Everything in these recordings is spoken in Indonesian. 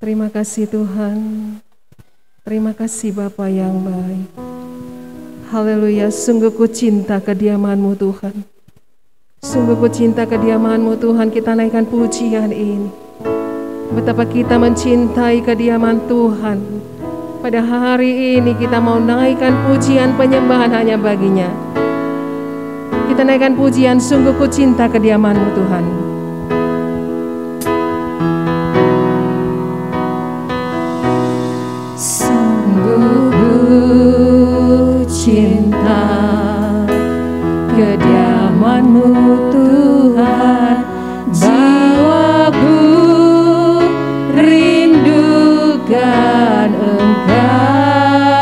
Terima kasih Tuhan. Terima kasih Bapa yang baik. Haleluya, sungguh ku cinta kediaman-Mu Tuhan. Sungguh ku cinta kediaman-Mu Tuhan. Kita naikkan pujian ini. Betapa kita mencintai kediaman Tuhan. Pada hari ini kita mau naikkan pujian penyembahan hanya baginya. Kita naikkan pujian, sungguh ku cinta kediaman-Mu Tuhan. Cinta kediaman-Mu Tuhan, jiwaku rindukan Engkau.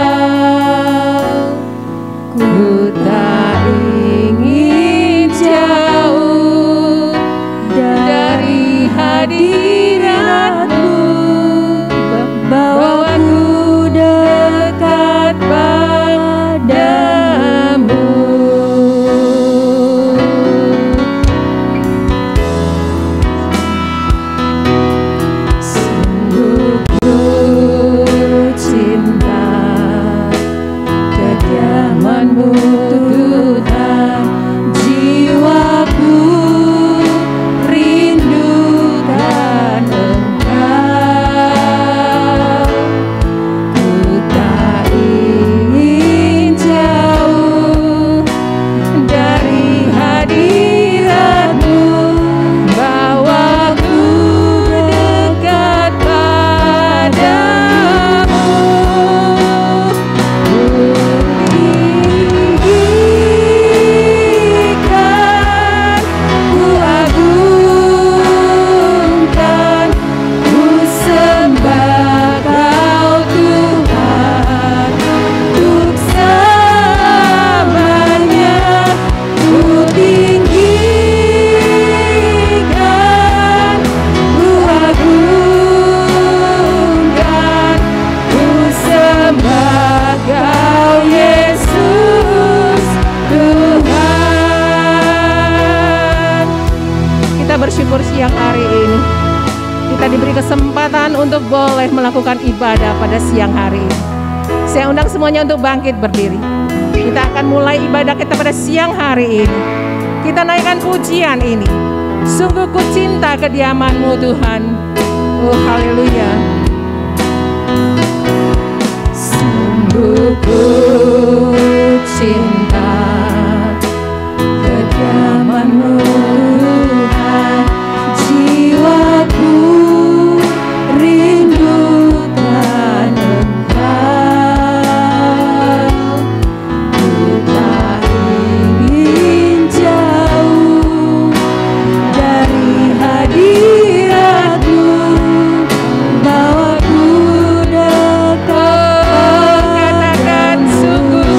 Ku tak ingin jauh dari hadirat-Mu, bawaku dekat padamu. Sungguh ku cinta kediaman-Mu Tuhan, jiwaku rindukan Engkau. Ku tak ingin jauh dari hadirat-Mu, bawaku dekat padamu. Ku tinggikan, ku agungkan, ku sembah Kau Tuhan, untuk selamanya. Ku tinggikan, ku agungkan, ku sembah Kau Yesus Tuhan. Kita bersyukur siang hari ini. Kita diberi kesempatan untuk boleh melakukan ibadah pada siang hari ini. Saya undang semuanya untuk bangkit berdiri. Kita akan mulai ibadah kita pada siang hari ini. Kita naikkan pujian ini. Sungguh ku cinta kediaman-Mu Tuhan. Oh haleluya. Sungguh ku cinta kediaman-Mu Tuhan, jiwaku rindukan Engkau. Ku tak ingin jauh dari hadirat-Mu, bawaku dekat Katakan sungguh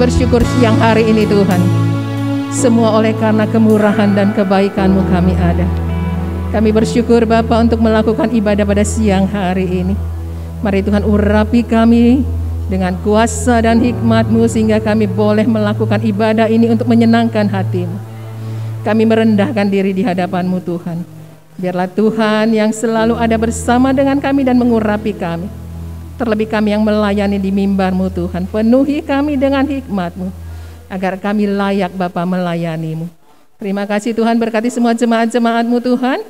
bersyukur siang hari ini Tuhan. Semua oleh karena kemurahan dan kebaikan-Mu kami ada. Kami bersyukur Bapa untuk melakukan ibadah pada siang hari ini. Mari Tuhan urapi kami dengan kuasa dan hikmat-Mu sehingga kami boleh melakukan ibadah ini untuk menyenangkan hati-Mu. Kami merendahkan diri di hadapan-Mu Tuhan. Biarlah Tuhan yang selalu ada bersama dengan kami dan mengurapi kami. Terlebih kami yang melayani di mimbar-Mu Tuhan. Penuhi kami dengan hikmat-Mu agar kami layak Bapa melayani-Mu. Terima kasih Tuhan, berkati semua jemaat-jemaat-Mu Tuhan.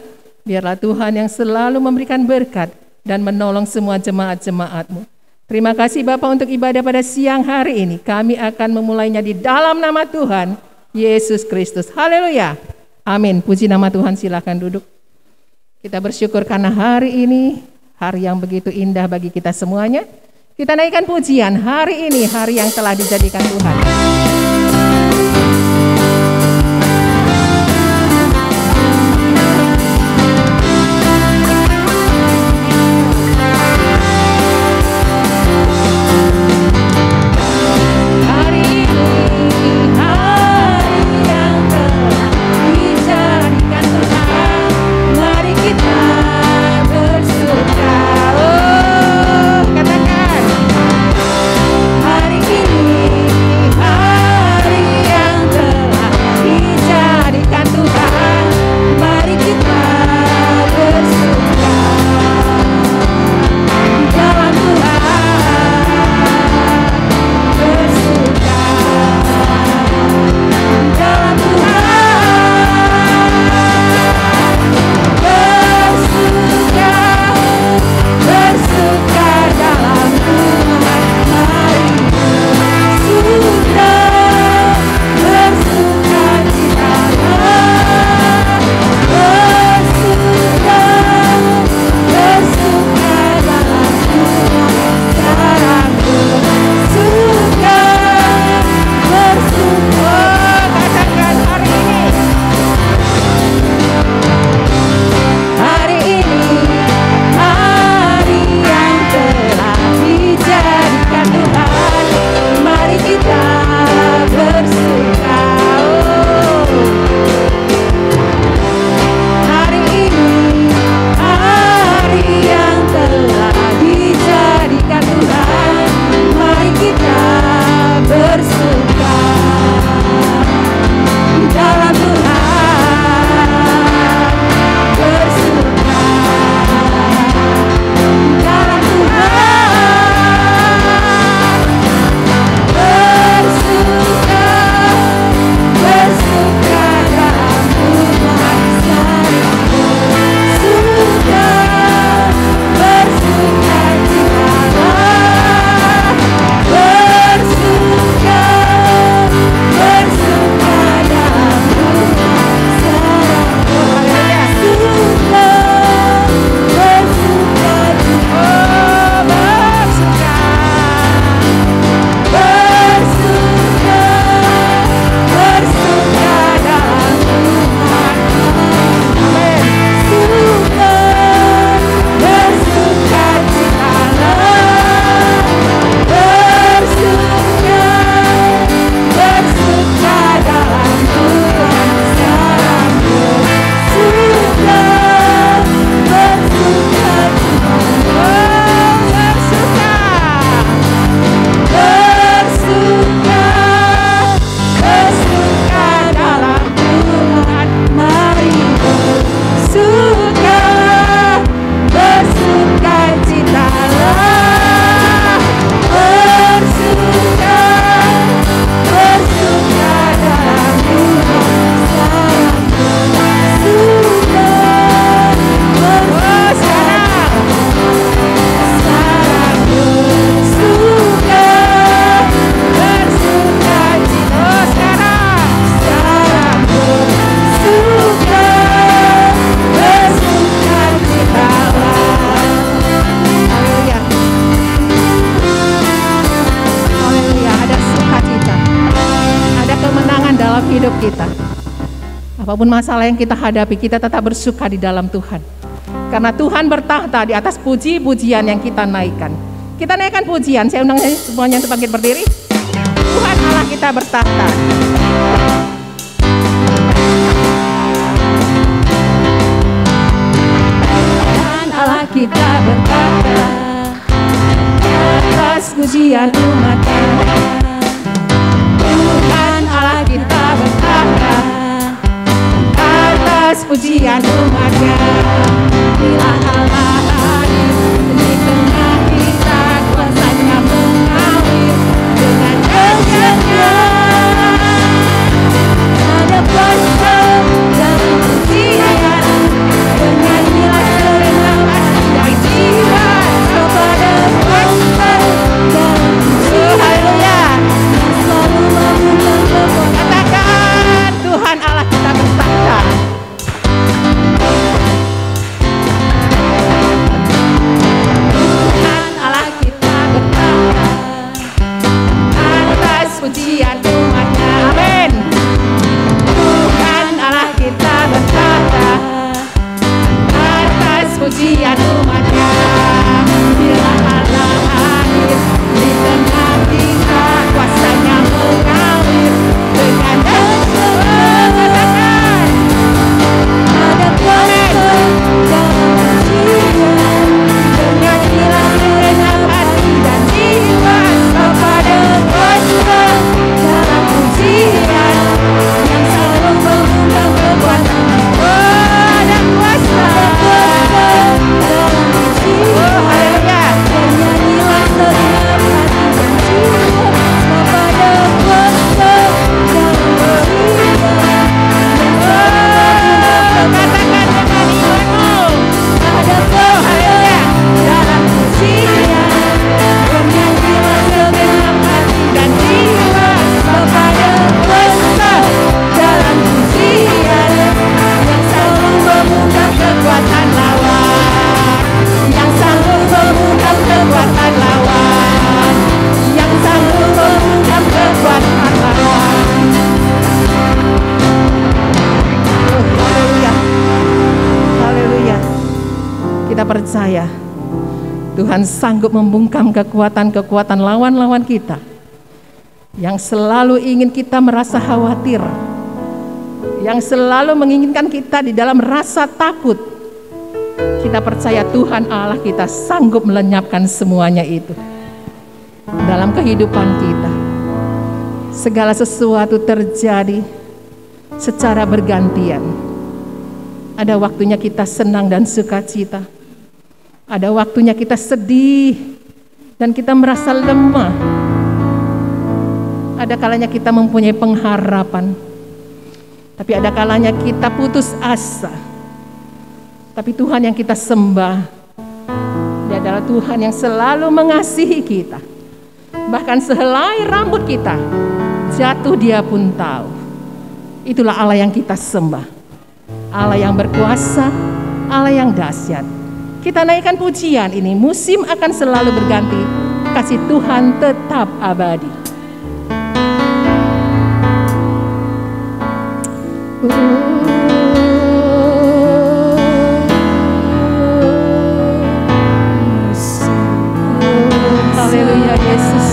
Biarlah Tuhan yang selalu memberikan berkat dan menolong semua jemaat-jemaat-Mu. Terima kasih Bapa untuk ibadah pada siang hari ini. Kami akan memulainya di dalam nama Tuhan Yesus Kristus. Haleluya. Amin. Puji nama Tuhan, silakan duduk. Kita bersyukur karena hari ini, hari yang begitu indah bagi kita semuanya. Kita naikkan pujian hari ini, hari yang telah dijadikan Tuhan. hidup kita. Apapun masalah yang kita hadapi, kita tetap bersuka di dalam Tuhan. Karena Tuhan bertahta di atas puji-pujian yang kita naikkan. Kita naikkan pujian, saya undang semuanya untuk bangkit berdiri. Tuhan Allah kita bertahta. Tuhan Allah kita bertahta atas pujian umat-Nya. Tuhan Allah kita bertahta atas pujian umat-Nya. Bila Allah hadir di tengah kita, kuasa-Nya mengalir dengan dahsyatnya. Ada kuasa dalam pujian, bernyanyilah serentak hati dan jiwa kepada kuasa dalam pujian. Haleluya. Selalu membuka kekuatan. Katakan, Tuhan Allah kita bertahta. Tuhan Allah kita bertahta atas pujian umat-Nya. Amin. Tuhan Allah kita bertahta atas pujian umat-Nya. Bila Allah hadir di tengah kita, kuasa-Nya mengalir dengan dahsyatnya. Ada kuasa dalam pujian, bernyanyilah serentak hati dan jiwa kepada kuasa dalam pujian yang selalu mengundang kekuatan. Ada kuasa dalam pujian, Haleluya. bernyanyilah serentak hati dan jiwa kepada kuasa dalam pujian yang selalu mengundang Katakan dengan imanmu. ada kuasa dalam pujian, bernyanyilah segenap hati dan jiwa kepada kuasa dalam pujian yang selalu mengundang kekuatan lawan, yang selalu mengundang kekuatan lawan, yang selalu mengundang kekuatan lawan. Haleluya. Haleluya. Kita percaya Tuhan sanggup membungkam kekuatan-kekuatan lawan-lawan kita yang selalu ingin kita merasa khawatir, yang selalu menginginkan kita di dalam rasa takut. Kita percaya Tuhan Allah kita sanggup melenyapkan semuanya itu dalam kehidupan kita. Segala sesuatu terjadi secara bergantian. Ada waktunya kita senang dan sukacita. Ada waktunya kita sedih dan kita merasa lemah. Ada kalanya kita mempunyai pengharapan. Tapi ada kalanya kita putus asa. Tapi Tuhan yang kita sembah, Dia adalah Tuhan yang selalu mengasihi kita. Bahkan sehelai rambut kita jatuh, Dia pun tahu. Itulah Allah yang kita sembah. Allah yang berkuasa, Allah yang dahsyat. Kita naikkan pujian ini, musim akan selalu berganti, kasih Tuhan tetap abadi. Haleluya Yesus.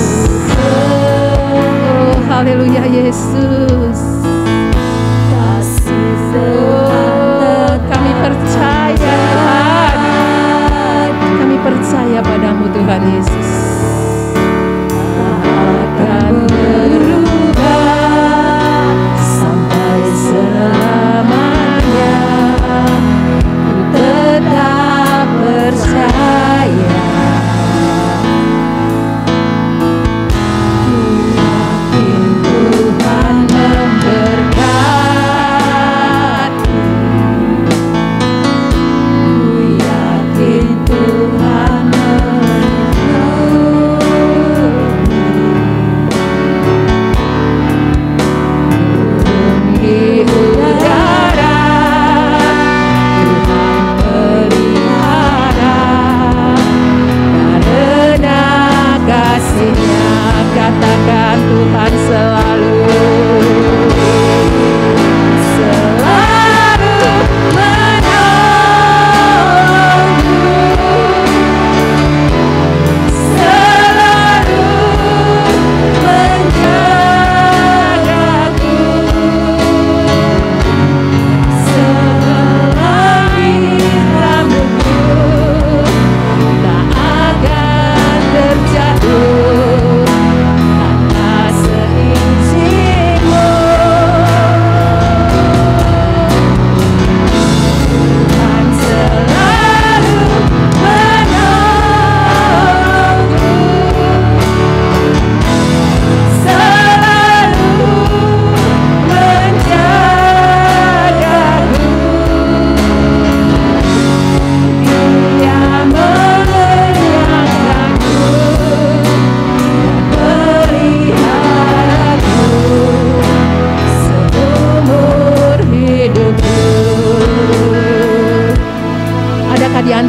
Haleluya Yesus. Kami percaya Tuhan. Kami percaya padamu Tuhan Yesus. Akan berubah sampai selamanya. Ku tetap percaya. Ku yakin Tuhan memberkati. Ku yakin Tuhan memenuhi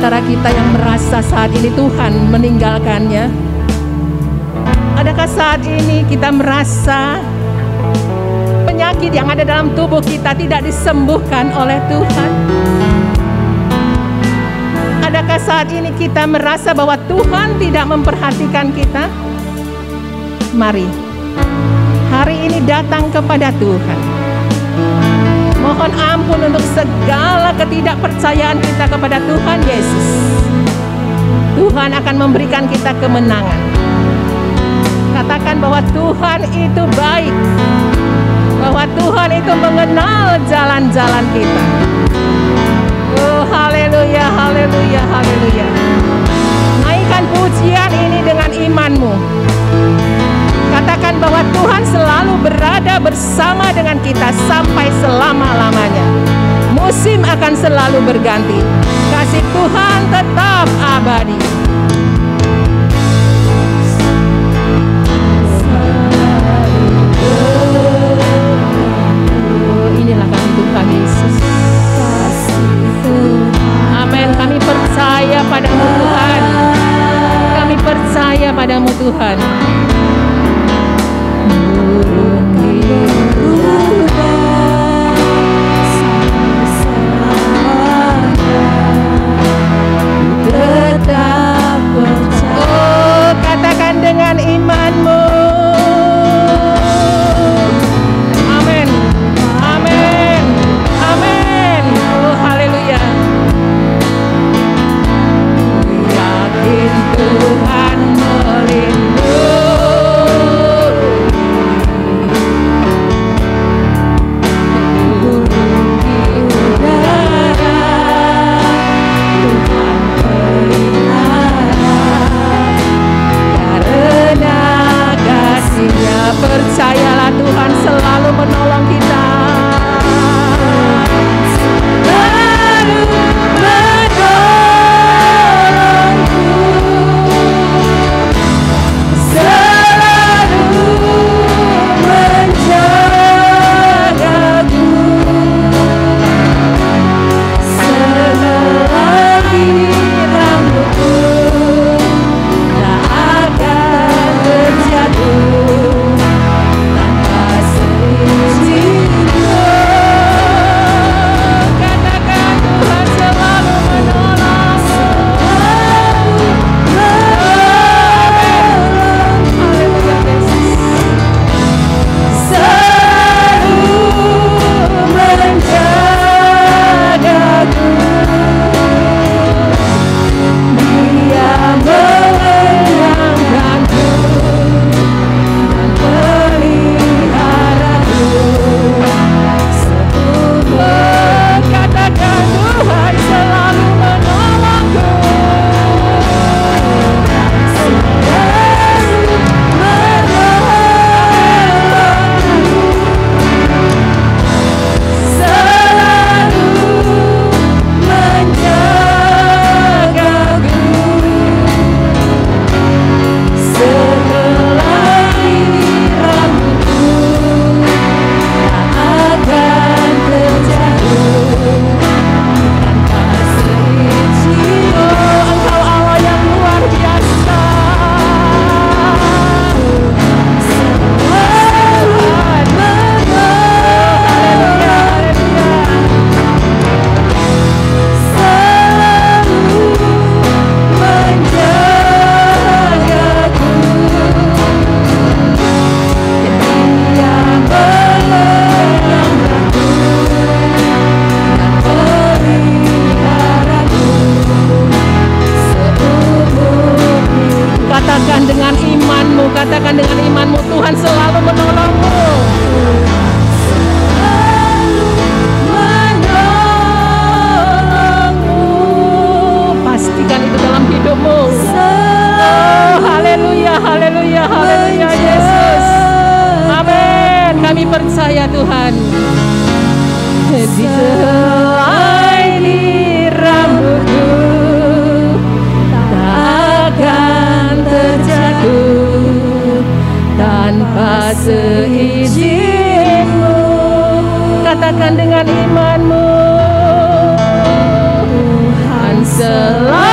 antara kita yang merasa saat ini Tuhan meninggalkannya? Adakah saat ini kita merasa penyakit yang ada dalam tubuh kita tidak disembuhkan oleh Tuhan? Adakah saat ini kita merasa bahwa Tuhan tidak memperhatikan kita? Mari, hari ini datang kepada Tuhan. Mohon ampun untuk segala ketidakpercayaan kita kepada Tuhan Yesus. Tuhan akan memberikan kita kemenangan. Katakan bahwa Tuhan itu baik, bahwa Tuhan itu mengenal jalan-jalan kita. Oh, haleluya, haleluya, haleluya. Naikkan pujian ini dengan imanmu. Katakan bahwa Tuhan selalu berada bersama dengan kita sampai selama-lamanya. Musim akan selalu berganti. Kasih Tuhan tetap abadi. Inilah kami Tuhan Yesus. Amin. Kami percaya padamu Tuhan. Kami percaya padamu Tuhan. Oh, katakan dengan imanmu. Amin. Amin. Amin. Oh, haleluya. Yakin Tuhan melindungi. Percayalah Tuhan selalu menolong kita. Selalu menolongku, selalu menjagaku, selagi rambutku tak akan terjatuh. Katakan dengan imanmu, Tuhan selalu menolongmu. Pastikan itu dalam hidupmu. Oh, haleluya, haleluya, haleluya, Yesus. Amin. Kami percaya Tuhan. Di selai rambutku tak akan terjatuh tanpa seizinmu. Katakan dengan imanmu, Tuhan selalu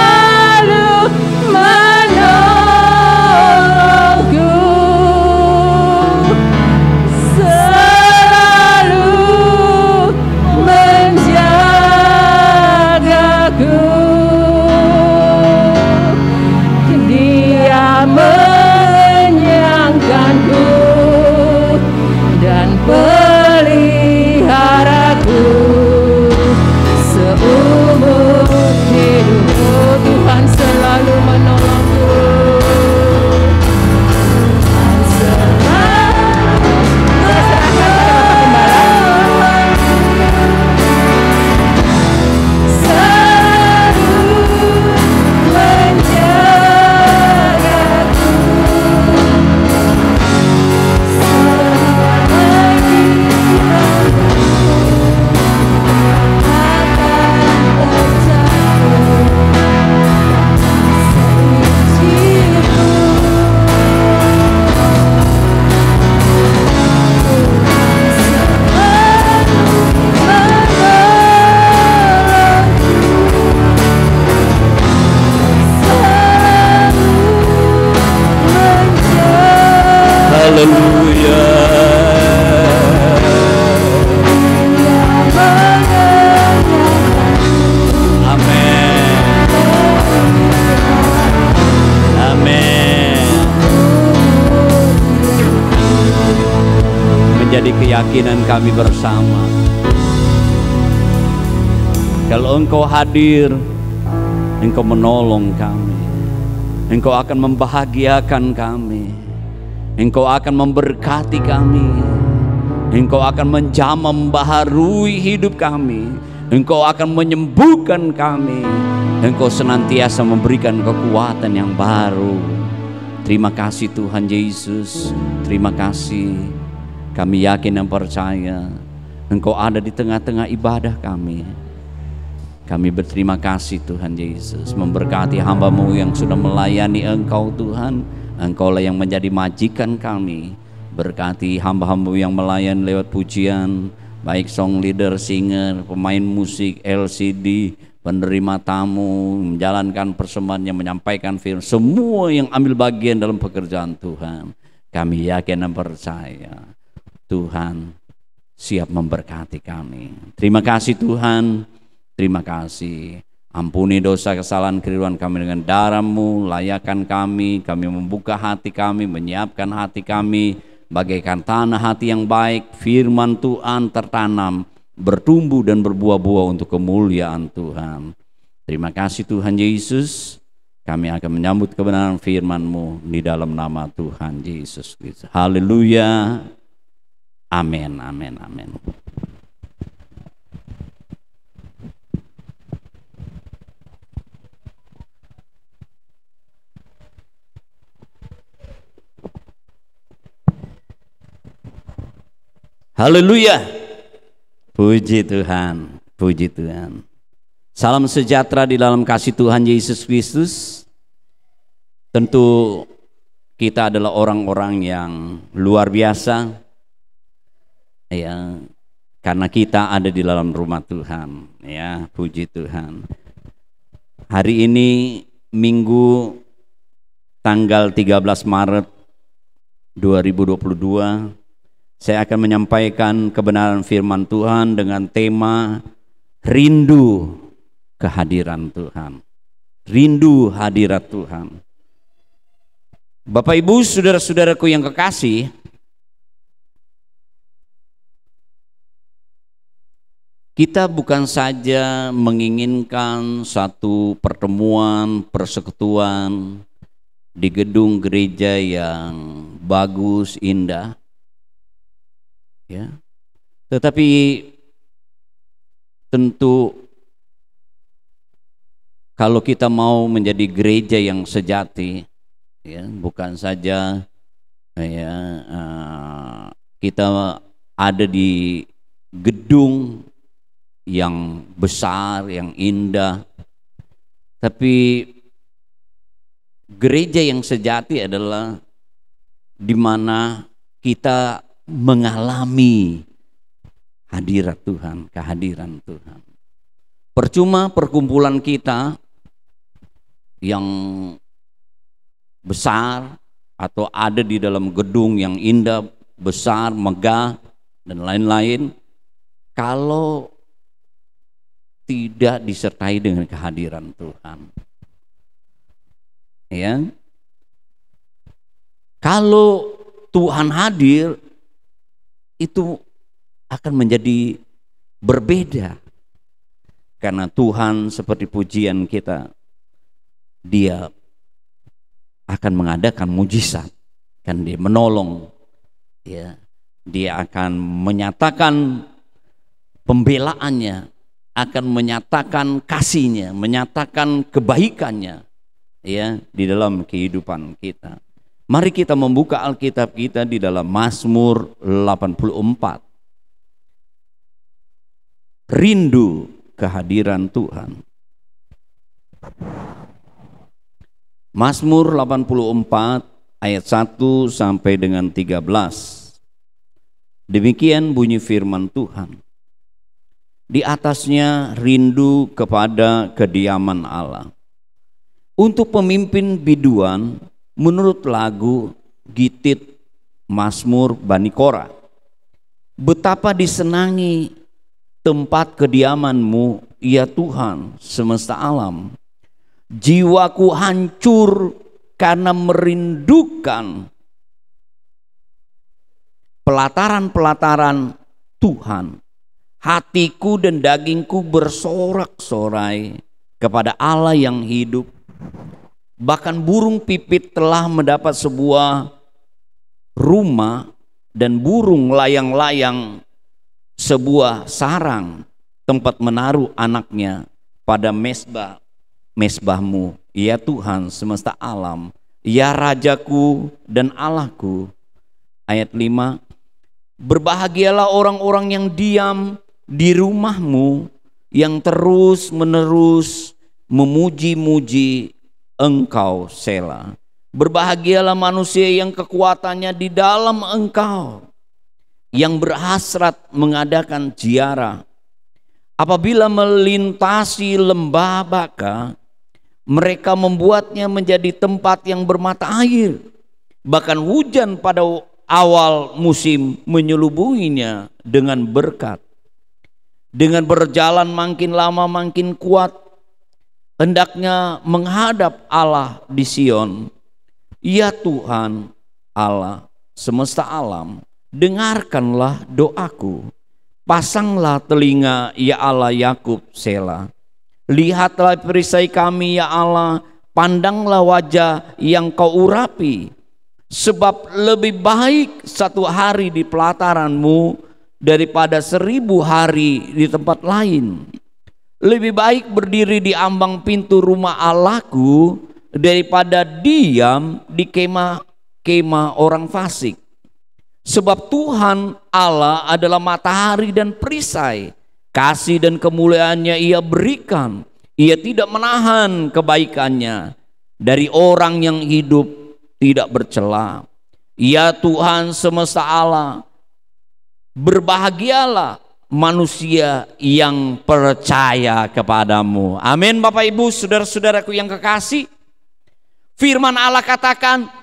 keyakinan kami bersama. Kalau Engkau hadir, Engkau menolong kami, Engkau akan membahagiakan kami, Engkau akan memberkati kami, Engkau akan menjamah membaharui hidup kami, Engkau akan menyembuhkan kami, Engkau senantiasa memberikan kekuatan yang baru. Terima kasih Tuhan Yesus, terima kasih. Kami yakin dan percaya Engkau ada di tengah-tengah ibadah kami. Kami berterima kasih Tuhan Yesus, memberkati hamba-Mu yang sudah melayani Engkau Tuhan. Engkaulah yang menjadi majikan kami. Berkati hamba-hamba yang melayani lewat pujian, baik song leader, singer, pemain musik, LCD, penerima tamu, menjalankan persembahannya, menyampaikan firman, semua yang ambil bagian dalam pekerjaan Tuhan. Kami yakin dan percaya Tuhan siap memberkati kami. Terima kasih Tuhan, terima kasih. Ampuni dosa kesalahan keliruan kami dengan darah-Mu, layakan kami membuka hati kami, menyiapkan hati kami bagaikan tanah hati yang baik, firman Tuhan tertanam, bertumbuh dan berbuah-buah untuk kemuliaan Tuhan. Terima kasih Tuhan Yesus, kami akan menyambut kebenaran firman-Mu di dalam nama Tuhan Yesus Kristus. Haleluya, amin, amin, amin. Haleluya, puji Tuhan, puji Tuhan. Salam sejahtera di dalam kasih Tuhan Yesus Kristus. Tentu kita adalah orang-orang yang luar biasa, ya, karena kita ada di dalam rumah Tuhan, ya, puji Tuhan. Hari ini Minggu tanggal 13 Maret 2022, saya akan menyampaikan kebenaran firman Tuhan dengan tema rindu kehadiran Tuhan. Rindu hadirat Tuhan. Bapak Ibu, saudara-saudaraku yang kekasih, kita bukan saja menginginkan satu pertemuan, persekutuan di gedung gereja yang bagus, indah, ya, tetapi tentu kalau kita mau menjadi gereja yang sejati, ya, bukan saja ya, kita ada di gedung yang besar, yang indah, tapi gereja yang sejati adalah di mana kita mengalami hadirat Tuhan, kehadiran Tuhan. Percuma perkumpulan kita yang besar atau ada di dalam gedung yang indah, besar, megah, dan lain-lain, kalau tidak disertai dengan kehadiran Tuhan. Ya. Kalau Tuhan hadir, itu akan menjadi berbeda, karena Tuhan seperti pujian kita, Dia akan mengadakan mujizat, kan Dia menolong, ya, Dia akan menyatakan pembelaannya, akan menyatakan kasihnya, menyatakan kebaikannya, ya, di dalam kehidupan kita. Mari kita membuka Alkitab kita di dalam Mazmur 84. Rindu kehadiran Tuhan. Mazmur 84 ayat 1 sampai dengan 13. Demikian bunyi firman Tuhan. Di atasnya rindu kepada kediaman Allah. Untuk pemimpin biduan, menurut lagu Gitit Mazmur Bani Korah, betapa disenangi tempat kediaman-Mu, ya Tuhan semesta alam. Jiwaku hancur karena merindukan pelataran-pelataran Tuhan, hatiku dan dagingku bersorak-sorai kepada Allah yang hidup. Bahkan burung pipit telah mendapat sebuah rumah, dan burung layang-layang sebuah sarang tempat menaruh anaknya pada mesbahmu, ya Tuhan semesta alam, ya Rajaku dan Allahku. Ayat 5, berbahagialah orang-orang yang diam di rumahmu, yang terus menerus memuji-muji Engkau, Sela. Berbahagialah manusia yang kekuatannya di dalam Engkau, yang berhasrat mengadakan ziarah. Apabila melintasi lembah Baka, mereka membuatnya menjadi tempat yang bermata air. Bahkan hujan pada awal musim menyelubuhinya dengan berkat. Dengan berjalan makin lama makin kuat, hendaknya menghadap Allah di Sion. Ya Tuhan Allah semesta alam, dengarkanlah doaku. Pasanglah telinga ya Allah Yakub, Sela. Lihatlah perisai kami ya Allah, pandanglah wajah yang kau urapi. Sebab lebih baik satu hari di pelataranmu daripada 1000 hari di tempat lain. Lebih baik berdiri di ambang pintu rumah Allahku daripada diam di kemah-kemah orang fasik. Sebab Tuhan Allah adalah matahari dan perisai, kasih dan kemuliaannya Ia berikan. Ia tidak menahan kebaikannya dari orang yang hidup tidak bercela. Ya Tuhan semesta Allah, berbahagialah manusia yang percaya kepadamu. Amin. Bapak Ibu, saudara-saudaraku yang kekasih, firman Allah katakan,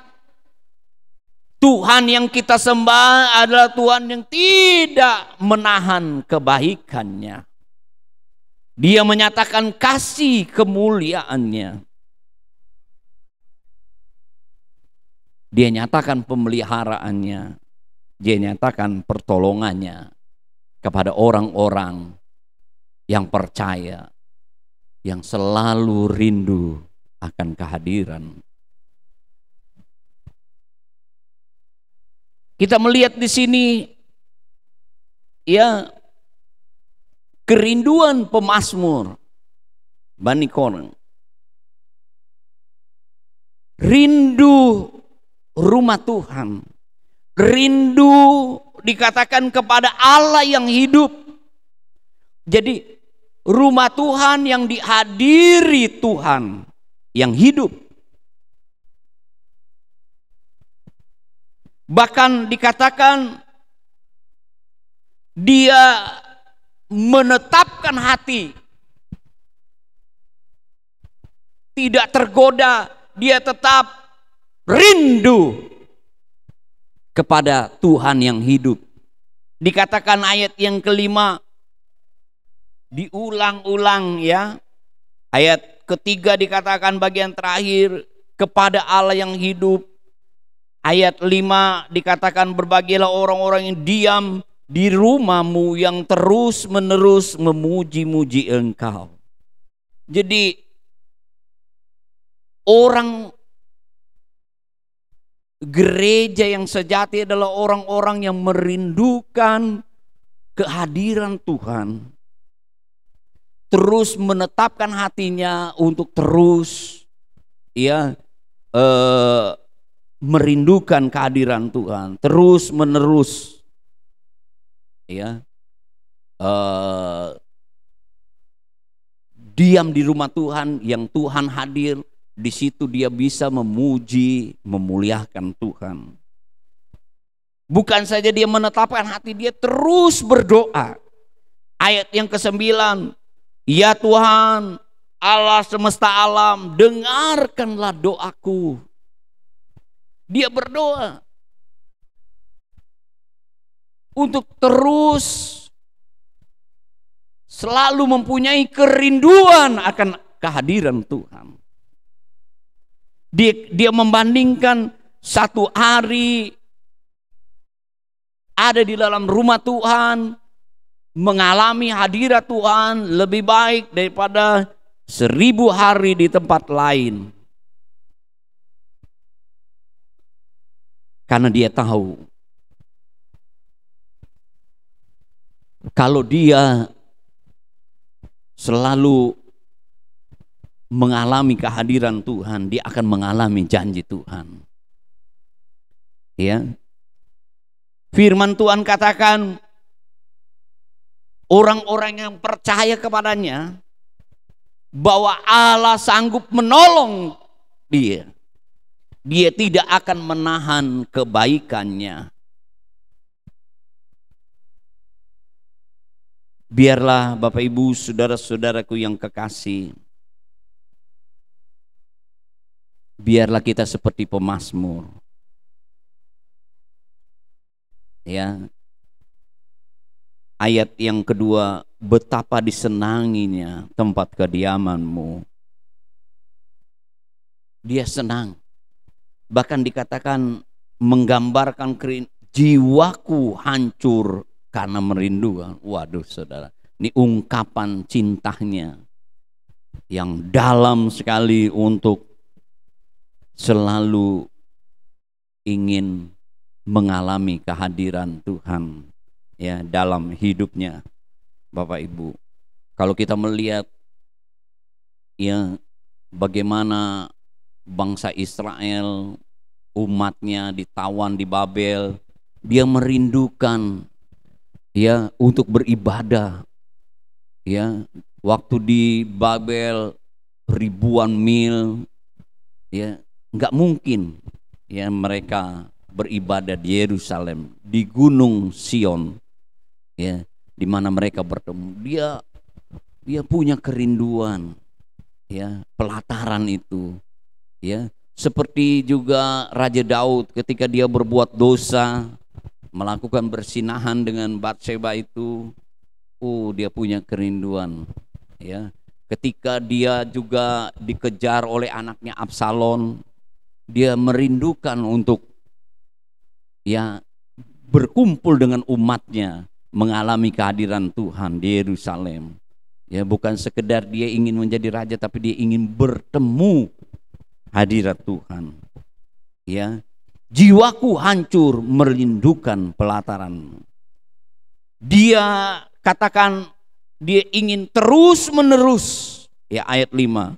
Tuhan yang kita sembah adalah Tuhan yang tidak menahan kebaikannya. Dia menyatakan kasih kemuliaannya. Dia nyatakan pemeliharaannya. Dia nyatakan pertolongannya kepada orang-orang yang percaya, yang selalu rindu akan kehadiran. Kita melihat di sini ya kerinduan pemazmur Bani Koreng. Rindu rumah Tuhan. Rindu dikatakan kepada Allah yang hidup. Jadi rumah Tuhan yang dihadiri Tuhan yang hidup. Bahkan dikatakan dia menetapkan hati, tidak tergoda, dia tetap rindu kepada Tuhan yang hidup. Dikatakan ayat yang kelima, diulang-ulang ya. Ayat ketiga dikatakan bagian terakhir, kepada Allah yang hidup. Ayat 5 dikatakan berbahagialah orang-orang yang diam di rumahmu, yang terus menerus memuji-muji Engkau. Jadi orang gereja yang sejati adalah orang-orang yang merindukan kehadiran Tuhan, terus menetapkan hatinya untuk terus ya merindukan kehadiran Tuhan, terus menerus ya diam di rumah Tuhan, yang Tuhan hadir. Di situ dia bisa memuji, memuliakan Tuhan. Bukan saja dia menetapkan hati, dia terus berdoa. Ayat yang ke-9, ya Tuhan Allah semesta alam, dengarkanlah doaku. Dia berdoa untuk terus selalu mempunyai kerinduan akan kehadiran Tuhan. Dia membandingkan satu hari ada di dalam rumah Tuhan mengalami hadirat Tuhan lebih baik daripada 1000 hari di tempat lain. Karena dia tahu kalau dia selalu mengalami kehadiran Tuhan, dia akan mengalami janji Tuhan. Ya. Firman Tuhan katakan orang-orang yang percaya kepadanya bahwa Allah sanggup menolong dia. Dia tidak akan menahan kebaikannya. Biarlah Bapak Ibu, saudara-saudaraku yang kekasih, biarlah kita seperti pemazmur. Ya. Ayat yang kedua, betapa disenanginya tempat kediamanmu. Dia senang. Bahkan dikatakan menggambarkan jiwaku hancur karena merindukan. Waduh saudara, ini ungkapan cintanya yang dalam sekali untuk selalu ingin mengalami kehadiran Tuhan ya dalam hidupnya. Bapak Ibu, kalau kita melihat ya bagaimana bangsa Israel, umatnya ditawan di Babel, dia merindukan ya untuk beribadah. Ya, waktu di Babel ribuan mil, ya nggak mungkin ya mereka beribadah di Yerusalem, di Gunung Sion, ya di mana mereka bertemu. Dia punya kerinduan, ya pelataran itu. Ya, seperti juga Raja Daud ketika dia berbuat dosa, melakukan bersinahan dengan Batseba itu, dia punya kerinduan. Ya, ketika dia juga dikejar oleh anaknya Absalom, dia merindukan untuk ya berkumpul dengan umatnya, mengalami kehadiran Tuhan di Yerusalem. Ya, bukan sekedar dia ingin menjadi raja, tapi dia ingin bertemu hadirat Tuhan. Ya, jiwaku hancur merindukan pelataran. Dia katakan dia ingin terus menerus, ya ayat 5,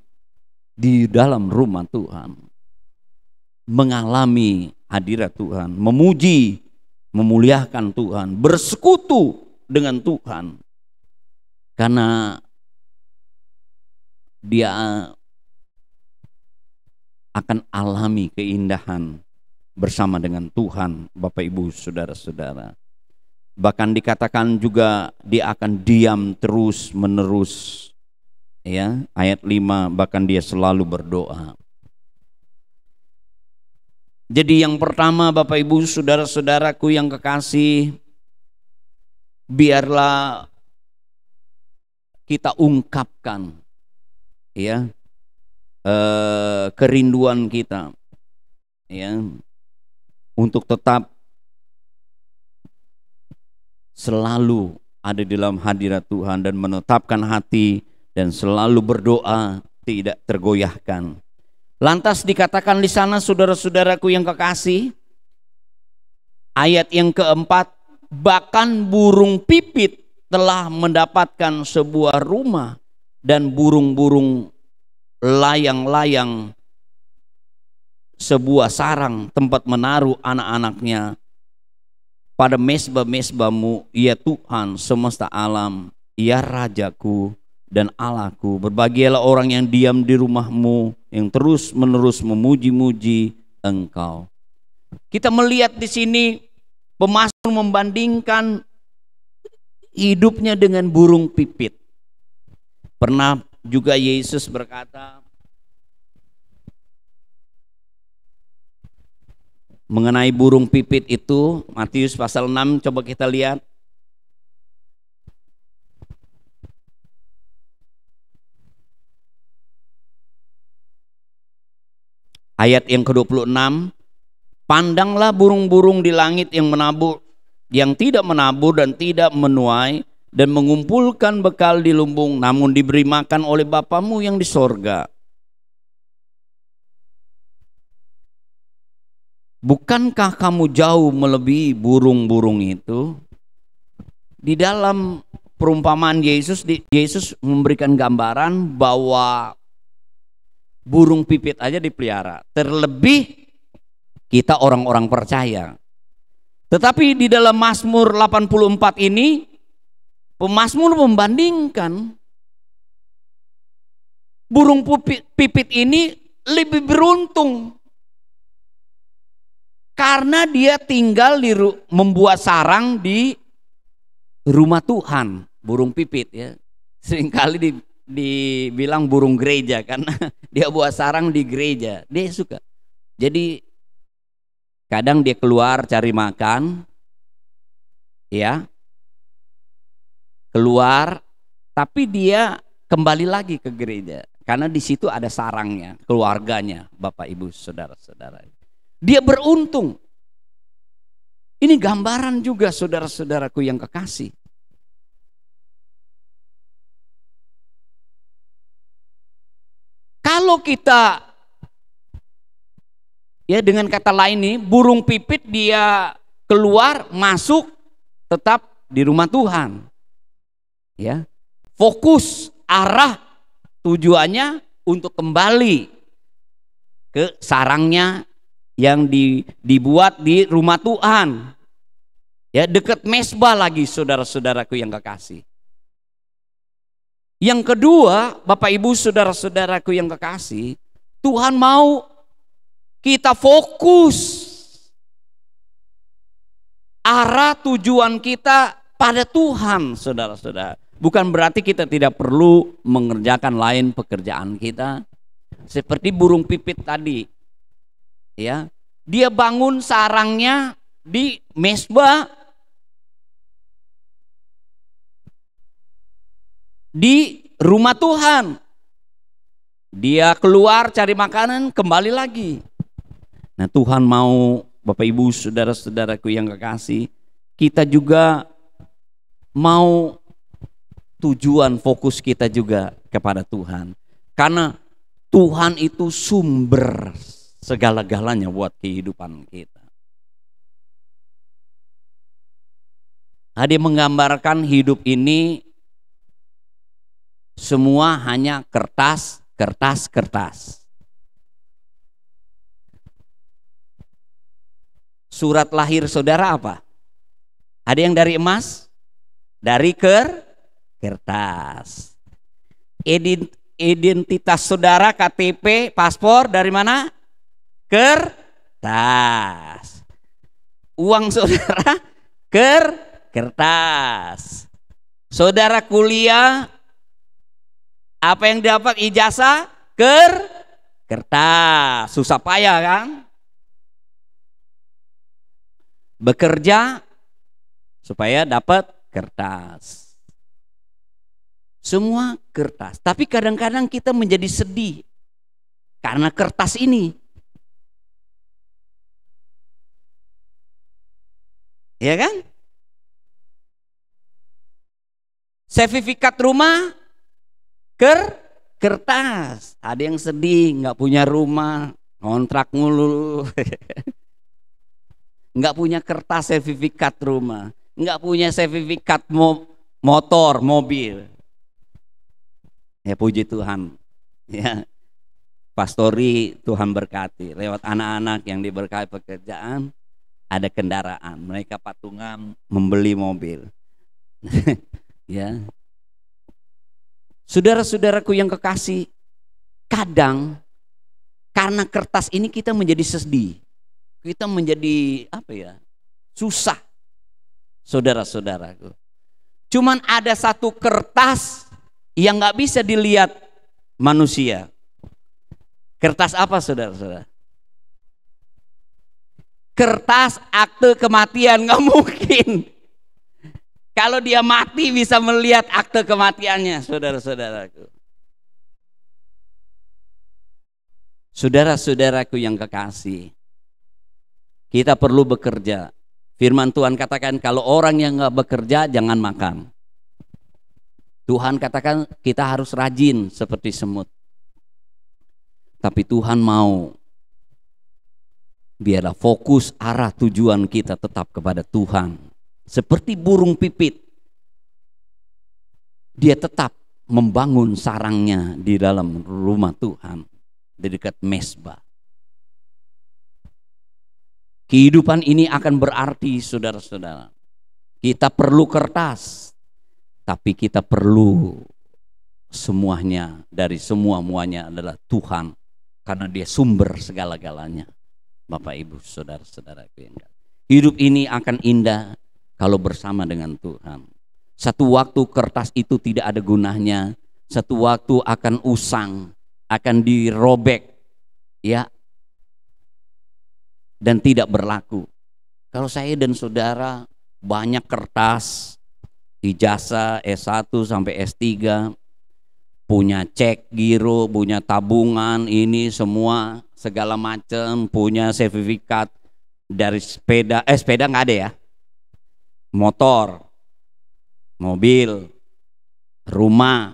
di dalam rumah Tuhan, mengalami hadirat Tuhan, memuji, memuliakan Tuhan, bersekutu dengan Tuhan. Karena dia akan alami keindahan bersama dengan Tuhan, Bapak Ibu, saudara-saudara. Bahkan dikatakan juga dia akan diam terus menerus. Ya, ayat 5, bahkan dia selalu berdoa. Jadi yang pertama Bapak Ibu, saudara-saudaraku yang kekasih, biarlah kita ungkapkan ya kerinduan kita ya untuk tetap selalu ada di dalam hadirat Tuhan dan menetapkan hati dan selalu berdoa tidak tergoyahkan. Lantas dikatakan di sana, saudara-saudaraku yang kekasih, ayat yang keempat, bahkan burung pipit telah mendapatkan sebuah rumah dan burung-burung layang-layang sebuah sarang tempat menaruh anak-anaknya. Pada mezbah-mezbahmu, ya Tuhan semesta alam, ya Rajaku dan Allahku, berbahagialah orang yang diam di rumahmu, yang terus menerus memuji-muji Engkau. Kita melihat di sini pemazmur membandingkan hidupnya dengan burung pipit. Pernah juga Yesus berkata mengenai burung pipit itu, Matius pasal 6, coba kita lihat. Ayat yang ke-26, pandanglah burung-burung di langit yang menabur, yang tidak menabur dan tidak menuai, dan mengumpulkan bekal di lumbung, namun diberi makan oleh Bapamu yang di sorga. Bukankah kamu jauh melebihi burung-burung itu? Di dalam perumpamaan Yesus memberikan gambaran bahwa burung pipit aja dipelihara, terlebih kita orang-orang percaya. Tetapi di dalam Mazmur 84 ini, pemazmur membandingkan burung pipit ini lebih beruntung karena dia tinggal membuat sarang di rumah Tuhan. Burung pipit ya, seringkali dibilang burung gereja karena dia buat sarang di gereja. Dia suka. Jadi kadang dia keluar cari makan, ya, keluar, tapi dia kembali lagi ke gereja karena di situ ada sarangnya, keluarganya, Bapak Ibu, saudara-saudara. Dia beruntung. Ini gambaran juga saudara-saudaraku yang kekasih. Kalau kita, ya dengan kata lain nih, burung pipit dia keluar, masuk, tetap di rumah Tuhan. Ya, fokus, arah, tujuannya untuk kembali ke sarangnya yang dibuat di rumah Tuhan. Ya, dekat mesbah lagi saudara-saudaraku yang kekasih. Yang kedua, Bapak Ibu saudara-saudaraku yang kekasih, Tuhan mau kita fokus arah tujuan kita pada Tuhan, saudara-saudara. Bukan berarti kita tidak perlu mengerjakan lain pekerjaan kita. Seperti burung pipit tadi. Ya, dia bangun sarangnya di mesbah di rumah Tuhan. Dia keluar cari makanan, kembali lagi. Nah, Tuhan mau, Bapak Ibu saudara-saudaraku yang kekasih, kita juga mau tujuan fokus kita juga kepada Tuhan. Karena Tuhan itu sumber segala-galanya buat kehidupan kita. Dia menggambarkan hidup ini semua hanya kertas. Surat lahir saudara apa? Ada yang dari emas? Dari kertas. Identitas saudara, KTP, paspor dari mana? Kertas. Uang saudara? Kertas. Saudara kuliah, apa yang dapat ijazah? Kertas. Susah payah kan? Bekerja supaya dapat kertas. Semua kertas. Tapi kadang-kadang kita menjadi sedih karena kertas ini. Ya kan? Sertifikat rumah kertas. Ada yang sedih nggak punya rumah, kontrak mulu. Nggak punya kertas sertifikat rumah, nggak punya sertifikat motor, mobil. Ya puji Tuhan. Ya, pastori Tuhan berkati lewat anak-anak yang diberkati pekerjaan, ada kendaraan, mereka patungan membeli mobil. Ya, saudara-saudaraku yang kekasih, kadang karena kertas ini kita menjadi sedih. Kita menjadi susah, saudara-saudaraku. Cuman ada satu kertas yang nggak bisa dilihat manusia. Kertas apa, saudara-saudara? Kertas akte kematian. Nggak mungkin. Kalau dia mati bisa melihat akte kematiannya, saudara-saudaraku. Saudara-saudaraku yang kekasih, kita perlu bekerja. Firman Tuhan katakan kalau orang yang nggak bekerja jangan makan. Tuhan katakan kita harus rajin seperti semut. Tapi Tuhan mau biarlah fokus arah tujuan kita tetap kepada Tuhan. Seperti burung pipit, dia tetap membangun sarangnya di dalam rumah Tuhan, di dekat mezbah. Kehidupan ini akan berarti, saudara-saudara, kita perlu kertas, tapi kita perlu semuanya, dari semuanya adalah Tuhan, karena dia sumber segala-galanya. Bapak Ibu saudara-saudara, hidup ini akan indah kalau bersama dengan Tuhan. Satu waktu kertas itu tidak ada gunanya, satu waktu akan usang, akan dirobek, ya, dan tidak berlaku. Kalau saya dan saudara banyak kertas, ijazah S1 sampai S3, punya cek giro, punya tabungan, ini semua segala macam, punya sertifikat dari sepeda, sepeda nggak ada ya, motor, mobil, rumah,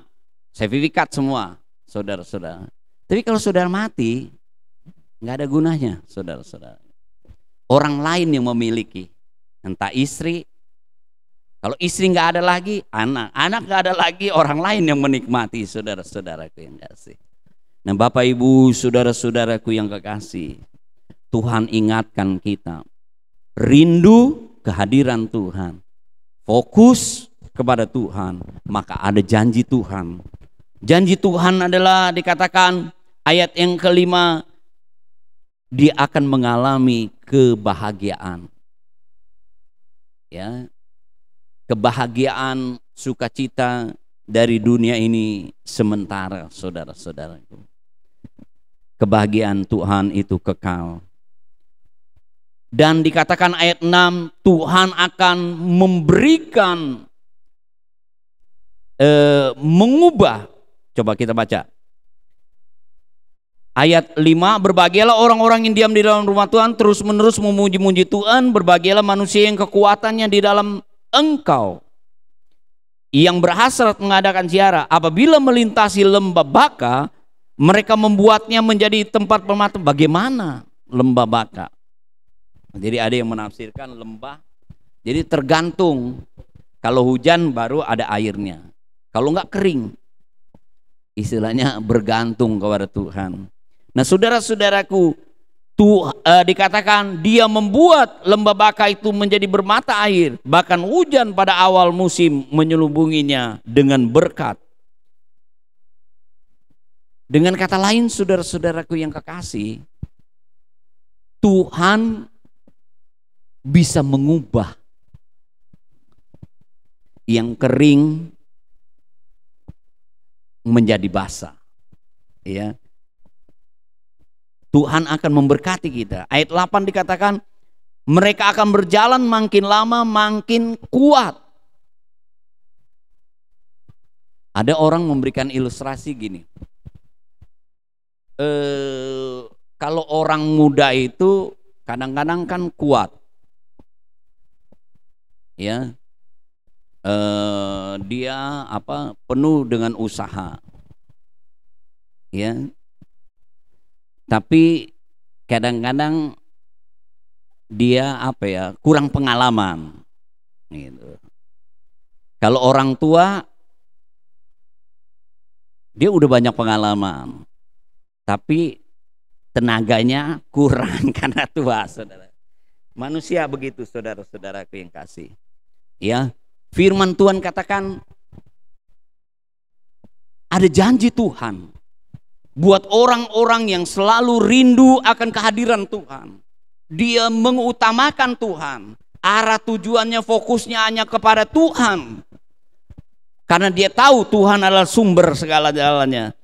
sertifikat semua, saudara-saudara. Tapi kalau saudara mati, nggak ada gunanya, saudara-saudara. Orang lain yang memiliki, entah istri, kalau istri nggak ada lagi, anak nggak ada lagi, orang lain yang menikmati, saudara-saudaraku yang kasih. Nah, Bapak Ibu, saudara-saudaraku yang kekasih, Tuhan ingatkan kita, rindu kehadiran Tuhan, fokus kepada Tuhan, maka ada janji Tuhan. Janji Tuhan adalah dikatakan ayat yang kelima, dia akan mengalami kebahagiaan. Ya, kebahagiaan, sukacita dari dunia ini sementara, saudara-saudaraku. Kebahagiaan Tuhan itu kekal. Dan dikatakan ayat 6, Tuhan akan memberikan, mengubah. Coba kita baca. Ayat 5, berbahagialah orang-orang yang diam di dalam rumah Tuhan, terus-menerus memuji-muji Tuhan. Berbahagialah manusia yang kekuatannya di dalam Engkau, yang berhasrat mengadakan ziarah. Apabila melintasi lembah Baka, mereka membuatnya menjadi tempat permata. Bagaimana lembah Baka? Jadi ada yang menafsirkan lembah, jadi tergantung, kalau hujan baru ada airnya, kalau enggak kering. Istilahnya bergantung kepada Tuhan. Nah, saudara-saudaraku, dikatakan dia membuat lembah Baka itu menjadi bermata air, bahkan hujan pada awal musim menyelubunginya dengan berkat. Dengan kata lain, saudara-saudaraku yang kekasih, Tuhan bisa mengubah yang kering menjadi basah. Ya. Tuhan akan memberkati kita. Ayat 8 dikatakan, mereka akan berjalan makin lama makin kuat. Ada orang memberikan ilustrasi gini. Kalau orang muda itu kadang-kadang kan kuat. Ya. Dia penuh dengan usaha. Ya. Tapi kadang-kadang dia kurang pengalaman gitu. Kalau orang tua dia udah banyak pengalaman, tapi tenaganya kurang karena tua, saudara. Manusia begitu, saudara-saudaraku yang kasih. Ya, firman Tuhan katakan ada janji Tuhan buat orang-orang yang selalu rindu akan kehadiran Tuhan. Dia mengutamakan Tuhan, arah tujuannya, fokusnya hanya kepada Tuhan, karena dia tahu Tuhan adalah sumber segala-galanya.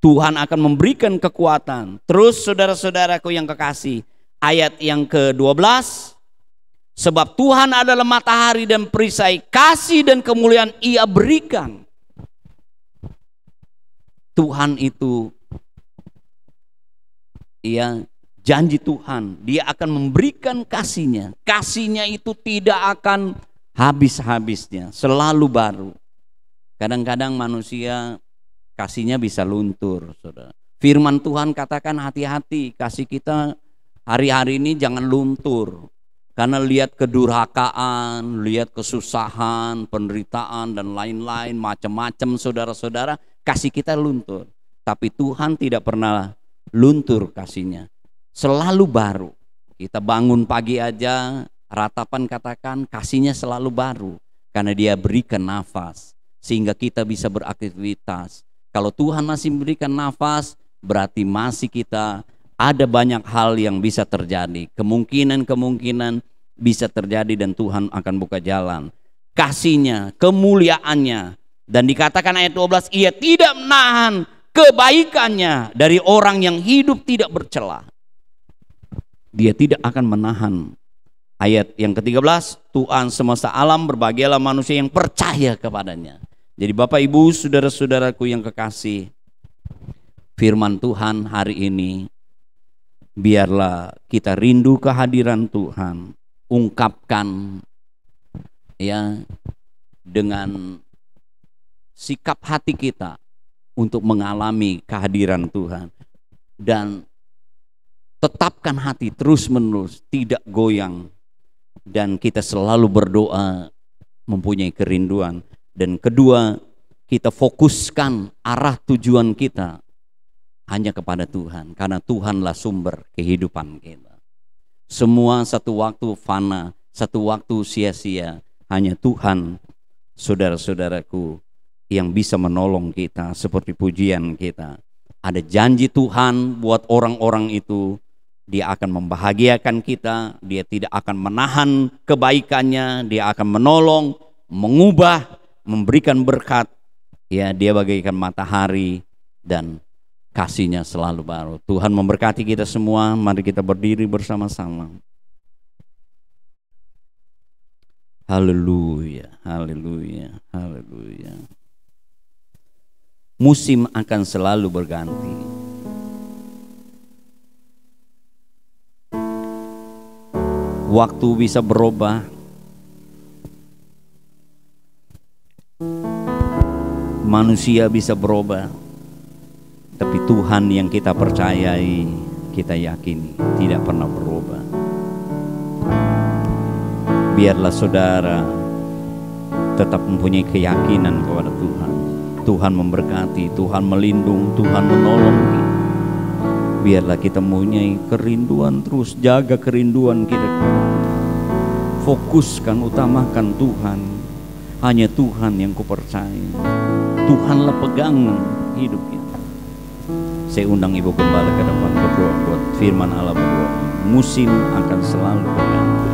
Tuhan akan memberikan kekuatan. Terus saudara-saudaraku yang kekasih, ayat yang ke-12, sebab Tuhan adalah matahari dan perisai, kasih dan kemuliaan Ia berikan. Tuhan itu, janji Tuhan, Dia akan memberikan kasih-Nya. Kasih-Nya itu tidak akan habis-habisnya, selalu baru. Kadang-kadang manusia kasihnya bisa luntur, saudara. Firman Tuhan katakan hati-hati, kasih kita hari-hari ini jangan luntur. Karena lihat kedurhakaan, lihat kesusahan, penderitaan dan lain-lain macam-macam, saudara-saudara, kasih kita luntur. Tapi Tuhan tidak pernah luntur kasihnya. Selalu baru. Kita bangun pagi aja, ratapan katakan kasihnya selalu baru. Karena dia berikan nafas sehingga kita bisa beraktivitas. Kalau Tuhan masih memberikan nafas, berarti masih kita ada banyak hal yang bisa terjadi. Kemungkinan bisa terjadi dan Tuhan akan buka jalan. Kasihnya, kemuliaannya. Dan dikatakan ayat 12, ia tidak menahan kebaikannya dari orang yang hidup tidak bercela. Dia tidak akan menahan. Ayat yang ke-13, Tuhan semesta alam, berbahagialah manusia yang percaya kepadanya. Jadi Bapak Ibu, saudara-saudaraku yang kekasih, firman Tuhan hari ini, biarlah kita rindu kehadiran Tuhan, ungkapkan ya dengan sikap hati kita untuk mengalami kehadiran Tuhan, dan tetapkan hati terus-menerus tidak goyang, dan kita selalu berdoa mempunyai kerinduan. Dan kedua, kita fokuskan arah tujuan kita hanya kepada Tuhan, karena Tuhanlah sumber kehidupan kita. Semua satu waktu fana, satu waktu sia-sia. Hanya Tuhan, saudara-saudaraku, yang bisa menolong kita. Seperti pujian kita, ada janji Tuhan buat orang-orang itu. Dia akan membahagiakan kita, dia tidak akan menahan kebaikannya, dia akan menolong, mengubah, memberikan berkat. Ya, dia bagaikan matahari dan kasihnya selalu baru. Tuhan memberkati kita semua. Mari kita berdiri bersama-sama. Haleluya, haleluya, haleluya. Musim akan selalu berganti. Waktu bisa berubah. Manusia bisa berubah. Tapi Tuhan yang kita percayai, kita yakini tidak pernah berubah. Biarlah saudara tetap mempunyai keyakinan kepada Tuhan. Tuhan memberkati, Tuhan melindungi, Tuhan menolong kita. Biarlah kita mempunyai kerinduan, terus jaga kerinduan kita. Fokuskan, utamakan Tuhan. Hanya Tuhan yang kupercaya. Tuhanlah pegangan hidup kita. Saya undang Ibu Gembala ke depan berdoa buat firman Allah berdoa. Musim akan selalu berganti.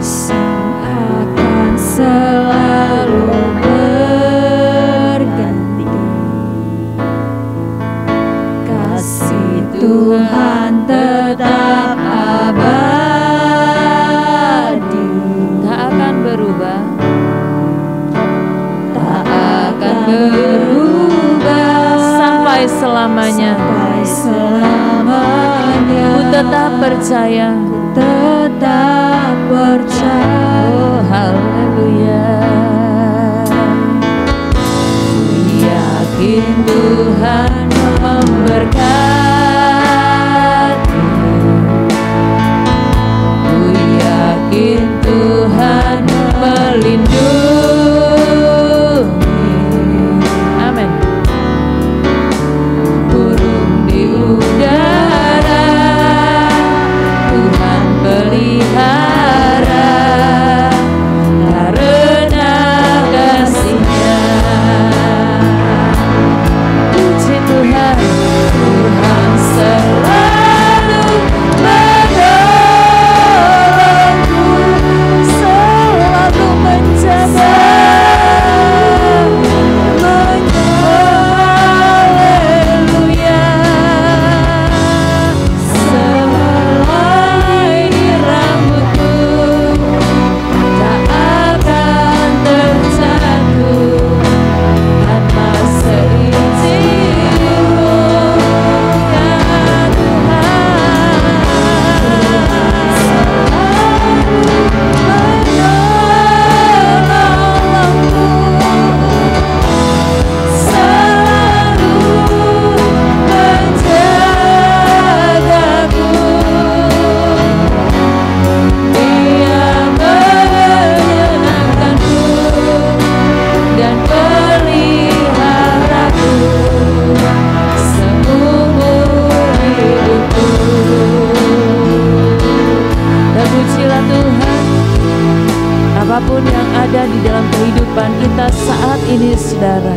Musim akan selalu berganti. Kasih Tuhan tetap abadi, tak akan berubah, tak akan berubah sampai selamanya. Sampai selamanya. Ku tetap percaya, ku tetap percaya. Oh haleluya. Ku yakin Tuhan memberkati. Ku yakin Tuhan melindungi. Amin. Burung di udara Tuhan pelihara karena kasih-Nya. Puji Tuhan. apapun yang ada di dalam kehidupan kita saat ini saudara,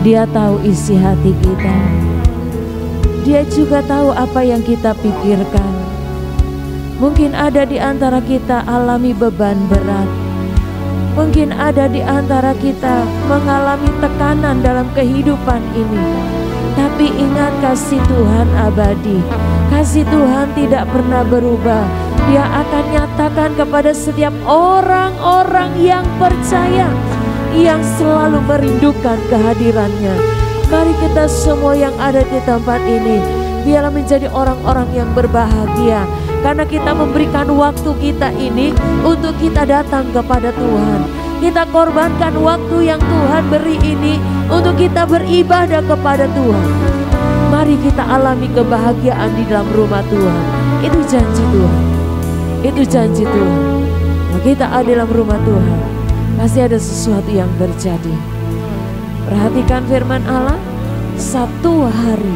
Dia tahu isi hati kita. Dia juga tahu apa yang kita pikirkan. Mungkin ada di antara kita alami beban berat. Mungkin ada di antara kita mengalami tekanan dalam kehidupan ini. Tapi ingat, kasih Tuhan abadi. Kasih Tuhan tidak pernah berubah. Dia akan nyatakan kepada setiap orang-orang yang percaya, yang selalu merindukan kehadirannya. Mari kita semua yang ada di tempat ini, biarlah menjadi orang-orang yang berbahagia. Karena kita memberikan waktu kita ini untuk kita datang kepada Tuhan. Kita korbankan waktu yang Tuhan beri ini untuk kita beribadah kepada Tuhan. Mari kita alami kebahagiaan di dalam rumah Tuhan. Itu janji Tuhan. Itu janji Tuhan. Kalau kita ada dalam rumah Tuhan, pasti ada sesuatu yang terjadi. Perhatikan firman Allah, satu hari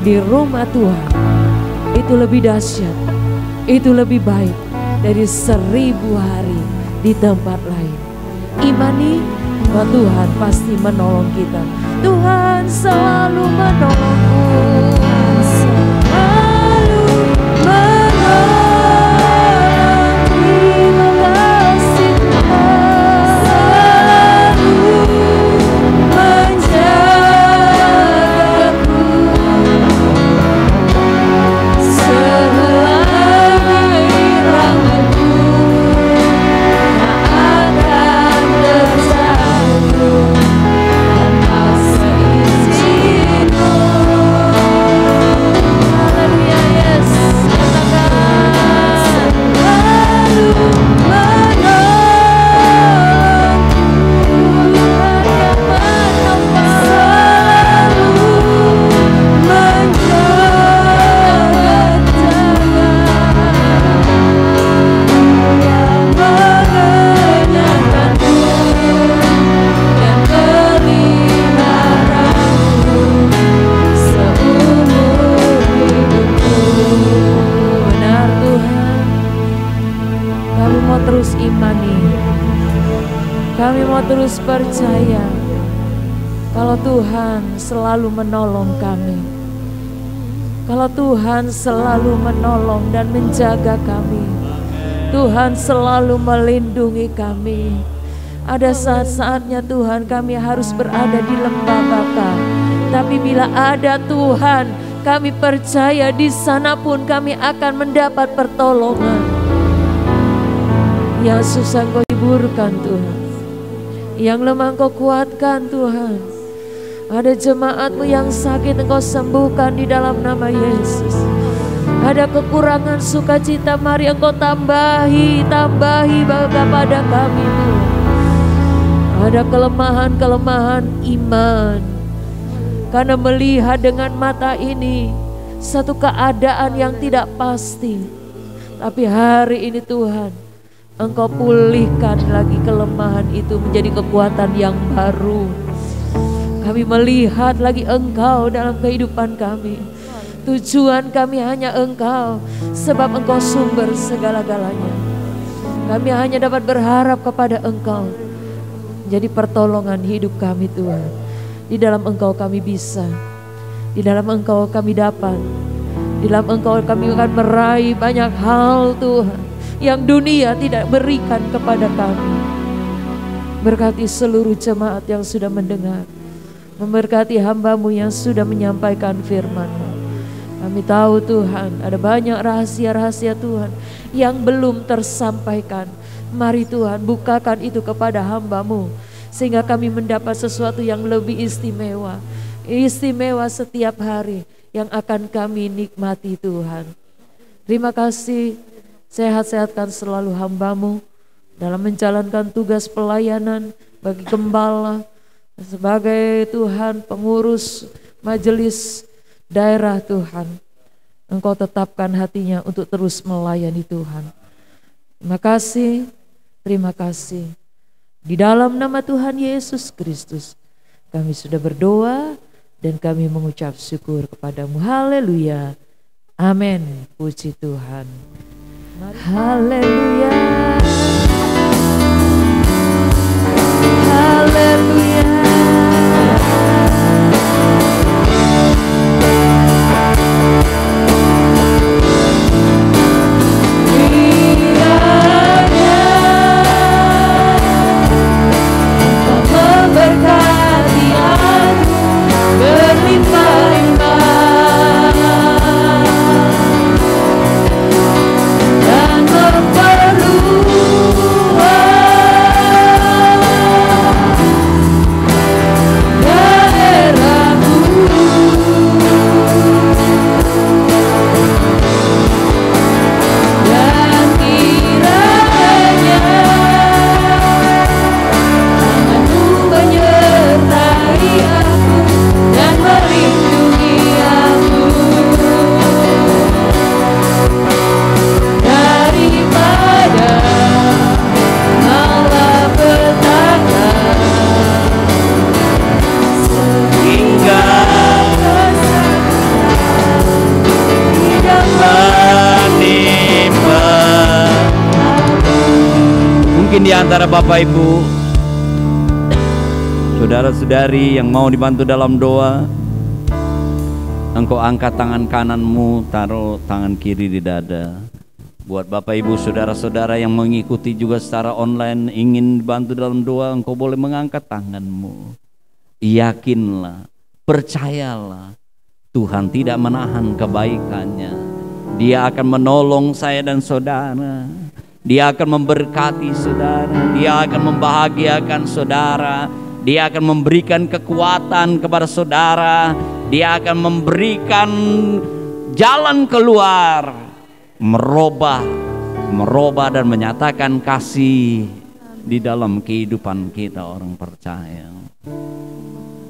di rumah Tuhan itu lebih dahsyat, itu lebih baik dari 1000 hari di tempat lain. Imani bahwa Tuhan pasti menolong kita. Tuhan selalu menolongku, selalu menolong. Terima kasih Tuhan, selalu menjagaku selagi rahmat-Mu tak akan terjatuh tanpa seizin-Mu. Haleluya, Yesus, katakan selalu menolong. Tuhan yang menopang, selalu menjaga-jaga, yang mengenyangkanku, yang peliharaku seumur hidupku. Benar Tuhan, kami mau terus imani, kami mau terus percaya kalau Tuhan selalu menolong kami. Kalau Tuhan selalu menolong dan menjaga kami, Tuhan selalu melindungi kami. Ada saat-saatnya Tuhan kami harus berada di lembah baka, tapi bila ada Tuhan, kami percaya di sana pun kami akan mendapat pertolongan. Yang susah Engkau hiburkan Tuhan, yang lemah Engkau kuatkan Tuhan. Ada jemaat-Mu yang sakit Engkau sembuhkan di dalam nama Yesus. Ada kekurangan sukacita, mari Engkau tambahi kepada kami Tuhan. Ada kelemahan-kelemahan iman, karena melihat dengan mata ini satu keadaan yang tidak pasti. Tapi hari ini Tuhan, Engkau pulihkan lagi kelemahan itu menjadi kekuatan yang baru. Kami melihat lagi Engkau dalam kehidupan kami. Tujuan kami hanya Engkau, sebab Engkau sumber segala-galanya. Kami hanya dapat berharap kepada Engkau. Jadi pertolongan hidup kami Tuhan. Di dalam Engkau kami bisa, di dalam Engkau kami dapat, di dalam Engkau kami akan meraih banyak hal Tuhan yang dunia tidak berikan kepada kami. Berkati seluruh jemaat yang sudah mendengar, memberkati hamba-Mu yang sudah menyampaikan firman-Mu. Kami tahu Tuhan ada banyak rahasia-rahasia Tuhan yang belum tersampaikan. Mari Tuhan bukakan itu kepada hamba-Mu, sehingga kami mendapat sesuatu yang lebih istimewa. Istimewa setiap hari yang akan kami nikmati Tuhan. Terima kasih, sehat-sehatkan selalu hamba-Mu dalam menjalankan tugas pelayanan bagi gembala, sebagai Tuhan pengurus majelis daerah Tuhan. Engkau tetapkan hatinya untuk terus melayani Tuhan. Terima kasih. Di dalam nama Tuhan Yesus Kristus kami sudah berdoa dan kami mengucap syukur kepadamu. Haleluya. Amin. Puji Tuhan. Haleluya. Mungkin di antara Bapak Ibu, saudara-saudari yang mau dibantu dalam doa, engkau angkat tangan kananmu, taruh tangan kiri di dada. Buat Bapak Ibu saudara-saudara yang mengikuti juga secara online, ingin dibantu dalam doa, engkau boleh mengangkat tanganmu. Yakinlah, percayalah, Tuhan tidak menahan kebaikannya. Dia akan menolong saya dan saudara. Dia akan memberkati saudara. Dia akan membahagiakan saudara. Dia akan memberikan kekuatan kepada saudara. Dia akan memberikan jalan keluar, merubah dan menyatakan kasih di dalam kehidupan kita orang percaya.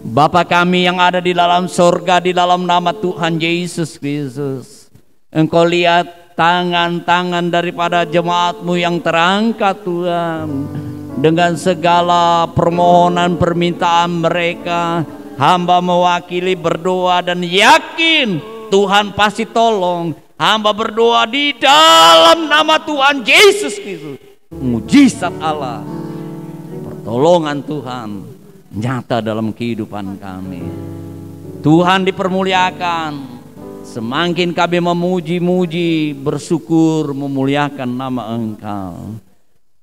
Bapa kami yang ada di dalam sorga, di dalam nama Tuhan Yesus Kristus, Engkau lihat tangan-tangan daripada jemaat-Mu yang terangkat Tuhan. Dengan segala permohonan permintaan mereka, hamba mewakili berdoa dan yakin Tuhan pasti tolong. Hamba berdoa di dalam nama Tuhan Yesus Kristus. Mujizat Allah, pertolongan Tuhan nyata dalam kehidupan kami. Tuhan dipermuliakan. Semakin kami memuji-muji, bersyukur, memuliakan nama Engkau.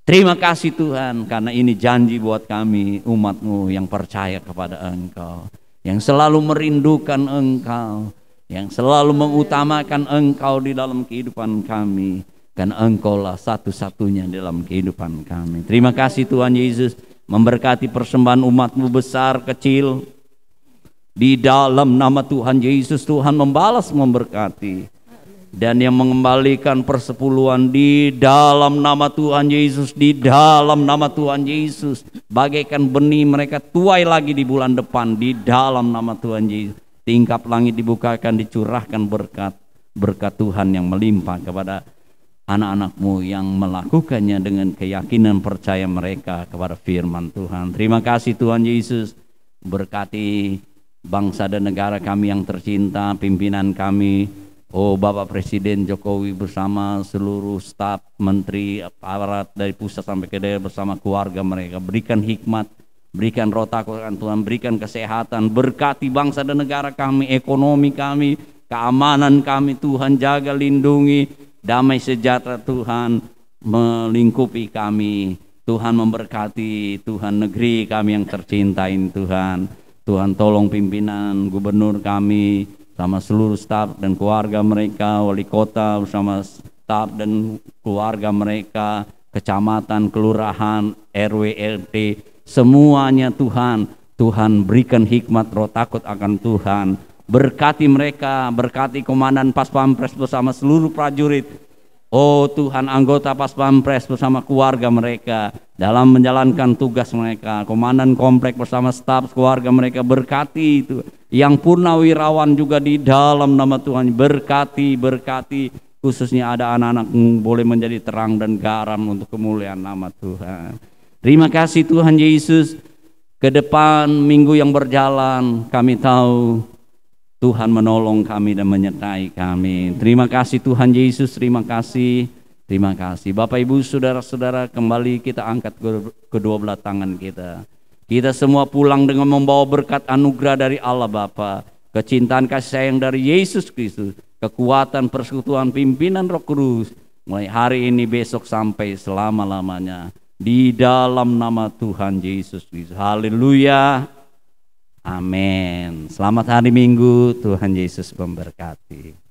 Terima kasih Tuhan, karena ini janji buat kami, umat-Mu yang percaya kepada Engkau, yang selalu merindukan Engkau, yang selalu mengutamakan Engkau di dalam kehidupan kami, karena Engkau-lah satu-satunya dalam kehidupan kami. Terima kasih Tuhan Yesus, memberkati persembahan umat-Mu besar kecil. Di dalam nama Tuhan Yesus, Tuhan membalas memberkati, dan yang mengembalikan persepuluhan di dalam nama Tuhan Yesus, di dalam nama Tuhan Yesus, bagaikan benih mereka tuai lagi di bulan depan di dalam nama Tuhan Yesus. Tingkap langit dibukakan, dicurahkan berkat Tuhan yang melimpah kepada anak-anak-Mu yang melakukannya dengan keyakinan percaya mereka kepada firman Tuhan. Terima kasih Tuhan Yesus, berkati bangsa dan negara kami yang tercinta, pimpinan kami, Bapak Presiden Jokowi bersama seluruh staf, menteri, aparat dari pusat sampai ke daerah bersama keluarga mereka. Berikan hikmat, berikan roh takut akan Tuhan, berikan kesehatan, berkati bangsa dan negara kami, ekonomi kami, keamanan kami Tuhan, jaga, lindungi, damai sejahtera Tuhan melingkupi kami. Tuhan memberkati, Tuhan negeri kami yang tercintai Tuhan. Tuhan tolong pimpinan, gubernur kami, sama seluruh staf dan keluarga mereka, wali kota bersama staf dan keluarga mereka, kecamatan, kelurahan, RW, RT, semuanya Tuhan. Tuhan berikan hikmat roh takut akan Tuhan. Berkati mereka, berkati komandan Pas Pampres bersama seluruh prajurit. Oh Tuhan, anggota Pas Pampres bersama keluarga mereka dalam menjalankan tugas mereka, komandan komplek bersama staf keluarga mereka, berkati itu. Yang purnawirawan juga di dalam nama Tuhan, berkati, khususnya ada anak-anak boleh menjadi terang dan garam untuk kemuliaan nama Tuhan. Terima kasih Tuhan Yesus. Ke depan minggu yang berjalan, kami tahu Tuhan menolong kami dan menyertai kami. Terima kasih Tuhan Yesus, terima kasih. Terima kasih Bapak Ibu saudara-saudara, kembali kita angkat kedua belah tangan kita. Kita semua pulang dengan membawa berkat anugerah dari Allah Bapa, kecintaan kasih sayang dari Yesus Kristus, kekuatan persekutuan pimpinan Roh Kudus mulai hari ini, besok sampai selama-lamanya, di dalam nama Tuhan Yesus Kristus. Haleluya. Amin. Selamat hari Minggu, Tuhan Yesus memberkati.